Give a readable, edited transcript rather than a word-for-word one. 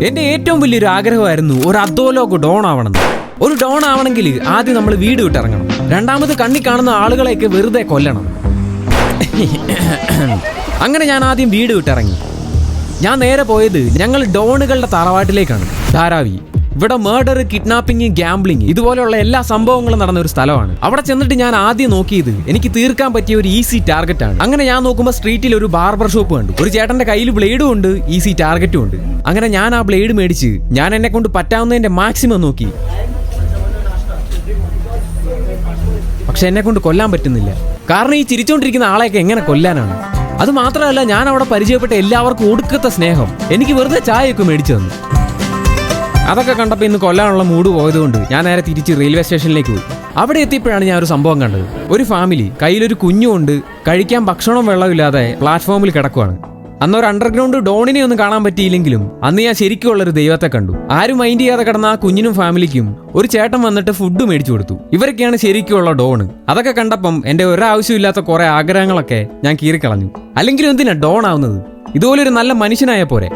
എന്റെ ഏറ്റവും വലിയൊരു ആഗ്രഹമായിരുന്നു ഒരു അധോലോക ഡോൺ ആവണമെന്ന്. ഒരു ഡോൺ ആവണമെങ്കിൽ ആദ്യം നമ്മൾ വീട് വിട്ടിറങ്ങണം. രണ്ടാമത് കണ്ണി കാണുന്ന ആളുകളെയൊക്കെ വെറുതെ കൊല്ലണം. അങ്ങനെ ഞാൻ ആദ്യം വീട് വിട്ടിറങ്ങി. ഞാൻ നേരെ പോയത് ഞങ്ങൾ ഡോണുകളുടെ തറവാട്ടിലേക്കാണ്. ധാരാവി. ഇവിടെ മർഡർ, കിഡ്നാപ്പിംഗ്, ഗ്യാംബ്ലിംഗ് ഇതുപോലെയുള്ള എല്ലാ സംഭവങ്ങളും നടന്ന ഒരു സ്ഥലമാണ്. അവിടെ ചെന്നിട്ട് ഞാൻ ആദ്യം നോക്കിയത് എനിക്ക് തീർക്കാൻ പറ്റിയ ഒരു ഈസി ടാർഗറ്റ് ആണ്. അങ്ങനെ ഞാൻ നോക്കുമ്പോൾ സ്ട്രീറ്റിൽ ഒരു ബാർബർ ഷോപ്പ് കണ്ടു. ഒരു ചേട്ടന്റെ കയ്യിൽ ബ്ലേഡും ഉണ്ട്, ഈസി ടാർഗറ്റും ഉണ്ട്. അങ്ങനെ ഞാൻ ആ ബ്ലേഡ് മേടിച്ച് ഞാൻ എന്നെ കൊണ്ട് പറ്റാവുന്നതിന്റെ മാക്സിമം നോക്കി. പക്ഷെ എന്നെ കൊണ്ട് കൊല്ലാൻ പറ്റുന്നില്ല. കാരണം ഈ ചിരിച്ചോണ്ടിരിക്കുന്ന ആളെയൊക്കെ എങ്ങനെ കൊല്ലാനാണ്? അത് മാത്രമല്ല, ഞാൻ അവിടെ പരിചയപ്പെട്ട എല്ലാവർക്കും ഒടുക്കത്തെ സ്നേഹം. എനിക്ക് വെറുതെ ചായയൊക്കെ മേടിച്ചു തന്നു. അതൊക്കെ കണ്ടപ്പോൾ ഇന്ന് കൊല്ലാനുള്ള മൂഡ് പോയതുകൊണ്ട് ഞാൻ നേരെ തിരിച്ച് റെയിൽവേ സ്റ്റേഷനിലേക്ക് പോയി. അവിടെ എത്തിയപ്പോഴാണ് ഞാൻ ഒരു സംഭവം കണ്ടത്. ഒരു ഫാമിലി കയ്യിലൊരു കുഞ്ഞുകൊണ്ട് കഴിക്കാൻ ഭക്ഷണം വെള്ളമില്ലാതെ പ്ലാറ്റ്ഫോമിൽ കിടക്കുവാണ്. അന്നൊരു അണ്ടർഗ്രൗണ്ട് ഡോണിനെ ഒന്നും കാണാൻ പറ്റിയില്ലെങ്കിലും അന്ന് ഞാൻ ശരിക്കുള്ളൊരു ദൈവത്തെ കണ്ടു. ആരും മൈൻഡ് ചെയ്യാതെ കിടന്ന ആ കുഞ്ഞിനും ഫാമിലിക്കും ഒരു ചേട്ടൻ വന്നിട്ട് ഫുഡ് മേടിച്ചു കൊടുത്തു. ഇവരൊക്കെയാണ് ശരിക്കുള്ള ഡോണ്. അതൊക്കെ കണ്ടപ്പം എന്റെ ഒരാവശ്യമില്ലാത്ത കുറെ ആഗ്രഹങ്ങളൊക്കെ ഞാൻ കീറിക്കളഞ്ഞു. അല്ലെങ്കിലും എന്തിനാ ഡോൺ ആവുന്നത്? ഇതുപോലൊരു നല്ല മനുഷ്യനായ പോരെ.